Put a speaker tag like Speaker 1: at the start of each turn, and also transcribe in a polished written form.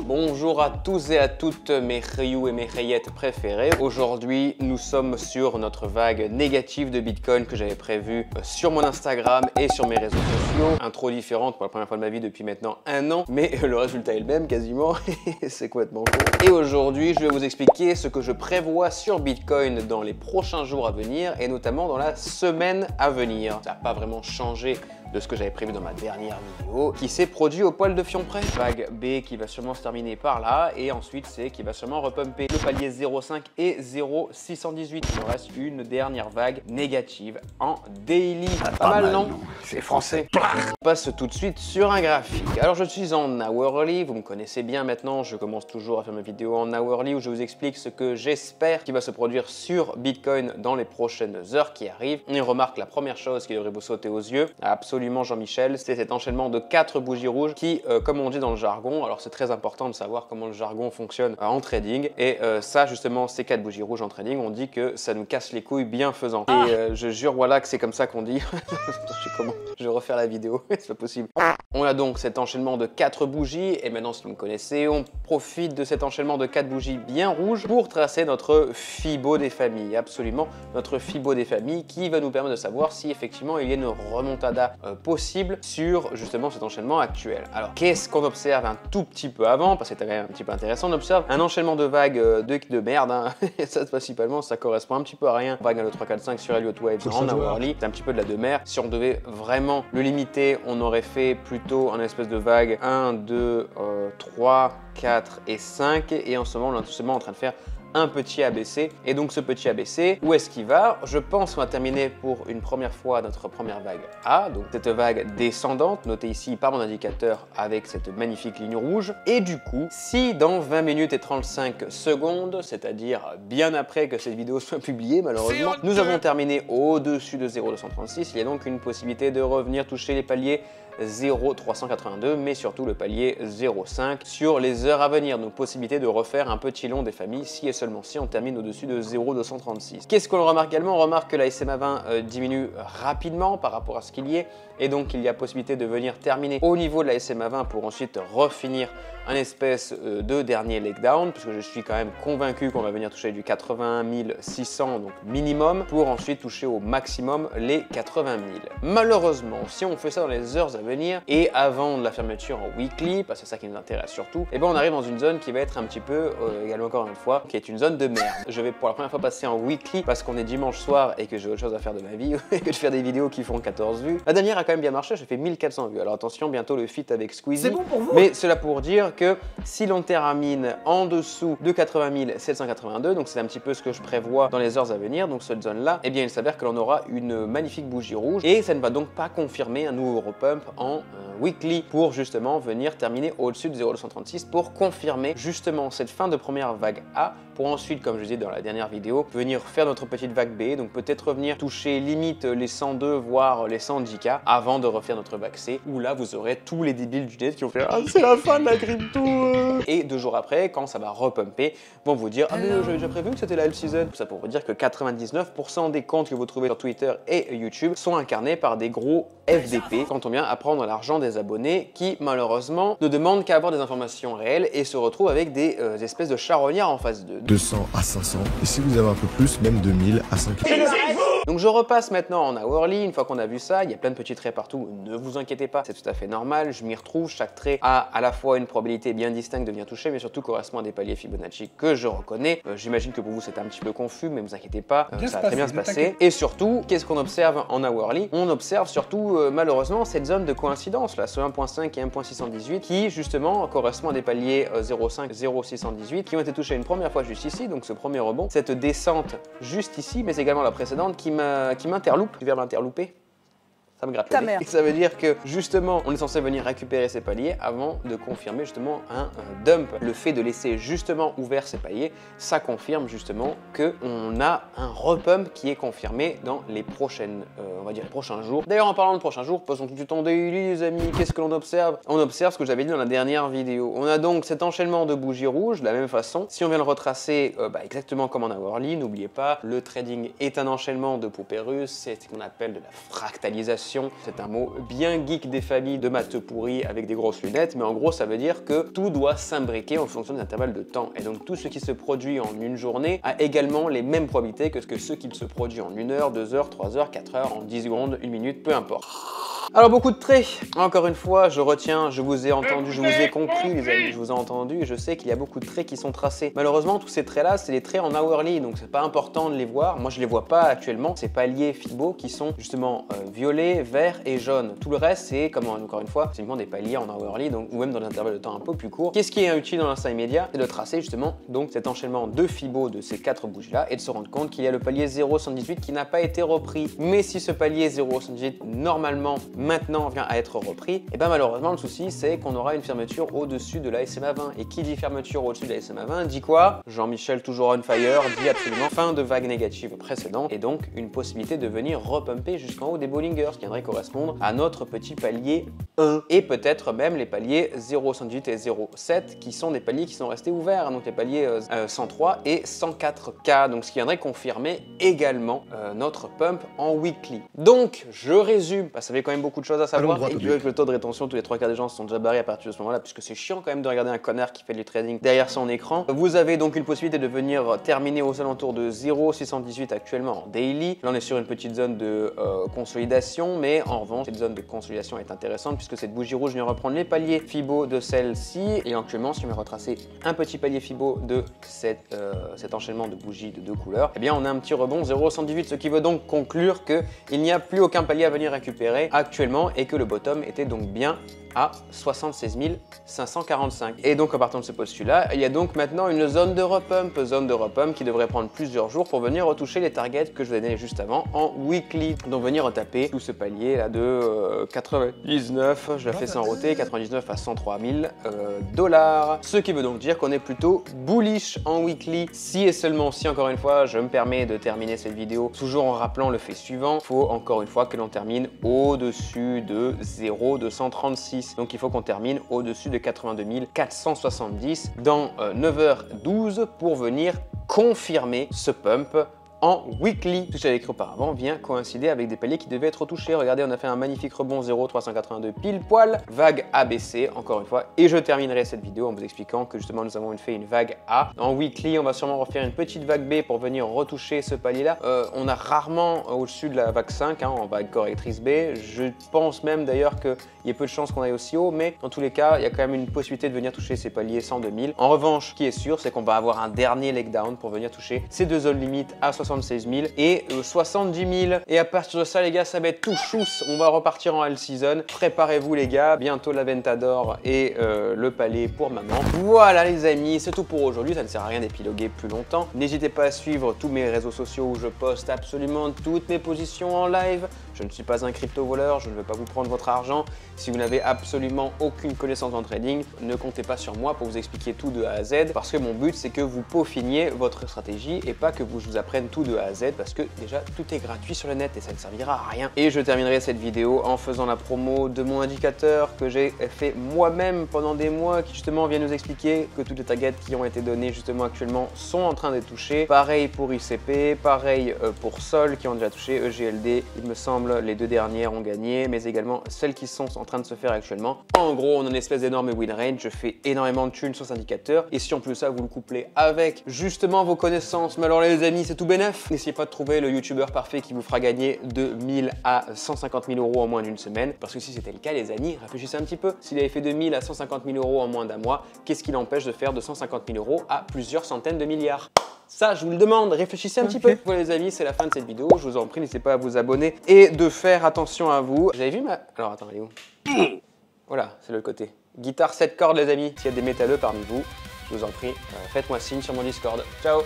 Speaker 1: Bonjour à tous et à toutes mes Ryu et mes Rayettes préférés. Aujourd'hui, nous sommes sur notre vague négative de Bitcoin que j'avais prévue sur mon Instagram et sur mes réseaux sociaux. Intro différente pour la première fois de ma vie depuis maintenant 1 an, mais le résultat est le même quasiment. C'est complètement con. Et aujourd'hui, je vais vous expliquer ce que je prévois sur Bitcoin dans les prochains jours à venir et notamment dans la semaine à venir. Ça n'a pas vraiment changé de ce que j'avais prévu dans ma dernière vidéo, qui s'est produit au poil de fion près. Vague B qui va sûrement se terminer par là, et ensuite C qui va sûrement repumper le palier 0,5 et 0,618. Il me reste une dernière vague négative en daily. Pas mal, non? C'est français. On passe tout de suite sur un graphique. Alors je suis en hourly, vous me connaissez bien maintenant, je commence toujours à faire mes vidéos en hourly où je vous explique ce que j'espère qui va se produire sur Bitcoin dans les prochaines heures qui arrivent. Et remarque la première chose qui devrait vous sauter aux yeux, absolument Jean-Michel, c'est cet enchaînement de 4 bougies rouges qui, comme on dit dans le jargon, alors c'est très important de savoir comment le jargon fonctionne en trading, et ça justement, ces 4 bougies rouges en trading, on dit que ça nous casse les couilles bien faisant. Et je jure voilà que c'est comme ça qu'on dit. Je vais refaire la vidéo, c'est pas possible. On a donc cet enchaînement de 4 bougies, et maintenant si vous me connaissez, on profite de cet enchaînement de 4 bougies bien rouges pour tracer notre Fibo des familles, absolument notre Fibo des familles qui va nous permettre de savoir si effectivement il y a une remontada possible sur justement cet enchaînement actuel. Alors qu'est-ce qu'on observe un tout petit peu avant, parce que c'était quand même un petit peu intéressant, on observe un enchaînement de vagues de merde, hein. Ça principalement ça correspond un petit peu à rien. Vague à le 3, 4, 5 sur Elliott Wave en hourly, c'est un petit peu de la demeure. Si on devait vraiment le limiter, on aurait fait plutôt un espèce de vague 1, 2, 3, 4 et 5, et en ce moment on est tout simplement en train de faire un petit ABC. Et donc ce petit ABC, où est-ce qu'il va? Je pense qu'on va terminer pour une première fois notre première vague A, donc cette vague descendante, notée ici par mon indicateur avec cette magnifique ligne rouge. Et du coup, si dans 20 minutes et 35 secondes, c'est-à-dire bien après que cette vidéo soit publiée malheureusement, nous avons terminé au-dessus de 0,236, il y a donc une possibilité de revenir toucher les paliers 0,382, mais surtout le palier 0,5 sur les heures à venir. Donc possibilité de refaire un petit long des familles si et seulement si on termine au-dessus de 0,236. Qu'est-ce qu'on remarque également? On remarque que la SMA20 diminue rapidement par rapport à ce qu'il y est, et donc il y a possibilité de venir terminer au niveau de la SMA20 pour ensuite refinir un espèce de dernier leg down, puisque je suis quand même convaincu qu'on va venir toucher du 81 600 donc minimum, pour ensuite toucher au maximum les 80 000. Malheureusement, si on fait ça dans les heures à venir et avant de la fermeture en weekly, parce que c'est ça qui nous intéresse surtout, et ben on arrive dans une zone qui va être un petit peu, également encore une fois, qui est une zone de merde. Je vais pour la première fois passer en weekly parce qu'on est dimanche soir et que j'ai autre chose à faire de ma vie que de faire des vidéos qui font 14 vues. La dernière a quand même bien marché, j'ai fait 1400 vues. Alors attention, bientôt le feat avec Squeezie. C'est bon pour vous. Mais cela pour dire que si l'on termine en dessous de 80 782, donc c'est un petit peu ce que je prévois dans les heures à venir, donc cette zone là, eh bien il s'avère que l'on aura une magnifique bougie rouge et ça ne va donc pas confirmer un nouveau repump en weekly pour justement venir terminer au-dessus de 0,236 pour confirmer justement cette fin de première vague A, pour ensuite, comme je disais dans la dernière vidéo, venir faire notre petite vague B, donc peut-être revenir toucher limite les 102 voire les 110K avant de refaire notre vague C, où là vous aurez tous les débiles du net qui vont faire « Ah, c'est la fin de la crypto !» Et 2 jours après, quand ça va repumper, vont vous dire « Ah mais j'avais déjà prévu que c'était la L season !» Tout ça pour vous dire que 99% des comptes que vous trouvez sur Twitter et YouTube sont incarnés par des gros FDP quand on vient à prendre l'argent des abonnés qui malheureusement ne demandent qu'à avoir des informations réelles et se retrouvent avec des espèces de charognards en face d'eux.
Speaker 2: 200 à 500, et si vous avez un peu plus, même 2000 à 5000.
Speaker 1: Donc je repasse maintenant en hourly, une fois qu'on a vu ça, il y a plein de petits traits partout, ne vous inquiétez pas, c'est tout à fait normal, je m'y retrouve, chaque trait a à la fois une probabilité bien distincte de venir toucher, mais surtout correspond à des paliers Fibonacci que je reconnais. J'imagine que pour vous c'est un petit peu confus, mais ne vous inquiétez pas, ça va très bien se passer. Et surtout, qu'est-ce qu'on observe en hourly? On observe surtout malheureusement cette zone de coïncidence là, ce 1.5 et 1.618 qui justement correspond à des paliers 0.5, 0.618 qui ont été touchés une première fois juste ici, donc ce premier rebond, cette descente juste ici, mais également la précédente qui m'interloupe, du verbe interlouper. Ça me gratte le nez. Ça veut dire que justement, on est censé venir récupérer ces paliers avant de confirmer justement un dump. Le fait de laisser justement ouvert ces paliers, ça confirme justement qu'on a un repump qui est confirmé dans les prochaines, on va dire les prochains jours. D'ailleurs, en parlant de prochains jours, passons tout de suite en daily, les amis. Qu'est-ce que l'on observe? On observe ce que j'avais dit dans la dernière vidéo. On a donc cet enchaînement de bougies rouges de la même façon. Si on vient le retracer exactement comme en hourly, n'oubliez pas, le trading est un enchaînement de poupées russes, c'est ce qu'on appelle de la fractalisation. immersion. C'est un mot bien geek des familles de maths pourris avec des grosses lunettes, mais en gros ça veut dire que tout doit s'imbriquer en fonction des intervalles de temps. Et donc tout ce qui se produit en une journée a également les mêmes probabilités que ce qui se produit en 1 heure, 2 heures, 3 heures, 4 heures, en 10 secondes, 1 minute, peu importe. Alors beaucoup de traits, encore une fois, je retiens, je vous ai entendu, je vous ai compris les amis, je vous ai entendu et je sais qu'il y a beaucoup de traits qui sont tracés. Malheureusement, tous ces traits-là, c'est les traits en hourly, donc c'est pas important de les voir. Moi, je les vois pas actuellement, ces paliers Fibo qui sont justement violets, verts et jaunes. Tout le reste, c'est, comme encore une fois, c'est uniquement des paliers en hourly, donc, ou même dans des intervalles de temps un peu plus courts. Qu'est-ce qui est utile dans l'instant immédiat? C'est de tracer justement donc cet enchaînement de Fibo de ces 4 bougies-là et de se rendre compte qu'il y a le palier 0,78 qui n'a pas été repris. Mais si ce palier 0,78 normalement maintenant vient à être repris, et bien malheureusement le souci c'est qu'on aura une fermeture au-dessus de la SMA 20. Et qui dit fermeture au-dessus de la SMA 20 dit quoi? Jean-Michel toujours on fire dit absolument fin de vague négative précédente et donc une possibilité de venir repumper jusqu'en haut des Bollinger, ce qui viendrait correspondre à notre petit palier 1 et peut-être même les paliers 0,78 et 0,7 qui sont des paliers qui sont restés ouverts, donc les paliers 103 et 104K, donc ce qui viendrait confirmer également notre pump en weekly. Donc je résume, parce que ça fait quand même beaucoup de choses à savoir et que le taux de rétention, tous les 3 quarts des gens sont déjà barrés à partir de ce moment-là, puisque c'est chiant quand même de regarder un connard qui fait du trading derrière son écran. Vous avez donc une possibilité de venir terminer aux alentours de 0,618 actuellement en daily. Là on est sur une petite zone de consolidation, mais en revanche cette zone de consolidation est intéressante puisque cette bougie rouge vient reprendre les paliers Fibo de celle-ci et actuellement si on va retracer un petit palier Fibo de cet enchaînement de bougies de 2 couleurs, eh bien on a un petit rebond 0,118, ce qui veut donc conclure qu'il n'y a plus aucun palier à venir récupérer actuellement et que le bottom était donc bien à 76 545. Et donc en partant de ce postulat, il y a donc maintenant une zone de repump qui devrait prendre plusieurs jours pour venir retoucher les targets que je vous ai donnés juste avant en weekly. Donc venir retaper tout ce palier là de 99, je la fais sans roter, 99 à 103 000 $. Ce qui veut donc dire qu'on est plutôt bullish en weekly si et seulement si, encore une fois, je me permets de terminer cette vidéo toujours en rappelant le fait suivant. Il faut encore une fois que l'on termine au-dessus de 0,236. Donc il faut qu'on termine au-dessus de 82 470 dans 9h12 pour venir confirmer ce pump en weekly. Tout ce que j'avais écrit auparavant vient coïncider avec des paliers qui devaient être touchés. Regardez, on a fait un magnifique rebond 0,382 pile poil, vague ABC encore une fois, et je terminerai cette vidéo en vous expliquant que justement nous avons fait une vague A. En weekly, on va sûrement refaire une petite vague B pour venir retoucher ce palier là. On a rarement au-dessus de la vague 5 en vague correctrice B. Je pense même d'ailleurs qu'il y a peu de chances qu'on aille aussi haut, mais dans tous les cas, il y a quand même une possibilité de venir toucher ces paliers 102 000. En revanche, ce qui est sûr, c'est qu'on va avoir un dernier leg down pour venir toucher ces deux zones limites à 76 000 et 70 000. Et à partir de ça, les gars, ça va être tout chousse. On va repartir en all season. Préparez-vous, les gars. Bientôt la Ventador et le palais pour maman. Voilà, les amis, c'est tout pour aujourd'hui. Ça ne sert à rien d'épiloguer plus longtemps. N'hésitez pas à suivre tous mes réseaux sociaux où je poste absolument toutes mes positions en live. Je ne suis pas un crypto-voleur. Je ne veux pas vous prendre votre argent. Si vous n'avez absolument aucune connaissance en trading, ne comptez pas sur moi pour vous expliquer tout de A à Z. Parce que mon but, c'est que vous peaufiniez votre stratégie et pas que je vous apprenne tout de A à Z, parce que déjà tout est gratuit sur le net et ça ne servira à rien. Et je terminerai cette vidéo en faisant la promo de mon indicateur que j'ai fait moi-même pendant des mois, qui justement vient nous expliquer que toutes les targets qui ont été données justement actuellement sont en train d'être touchées. Pareil pour ICP, pareil pour Sol qui ont déjà touché, EGLD, il me semble les deux dernières ont gagné, mais également celles qui sont en train de se faire actuellement. En gros, on a une espèce d'énorme win range, je fais énormément de thunes sur cet indicateur et si en plus ça vous le couplez avec justement vos connaissances, mais alors les amis, c'est tout bénef. N'essayez pas de trouver le youtubeur parfait qui vous fera gagner de 1000 à 150 000 € en moins d'une semaine, parce que si c'était le cas, les amis, réfléchissez un petit peu. S'il avait fait de 1000 à 150 000 € en moins d'un mois, qu'est-ce qui l'empêche de faire de 150 000 € à plusieurs centaines de milliards? Ça, je vous le demande, réfléchissez un petit peu. Voilà les amis, c'est la fin de cette vidéo. Je vous en prie, n'hésitez pas à vous abonner et de faire attention à vous. Vous avez vu ma... Alors attends, elle est où? Voilà, c'est le côté. Guitare 7 cordes les amis. S'il y a des métalleux parmi vous, je vous en prie, faites-moi signe sur mon Discord. Ciao!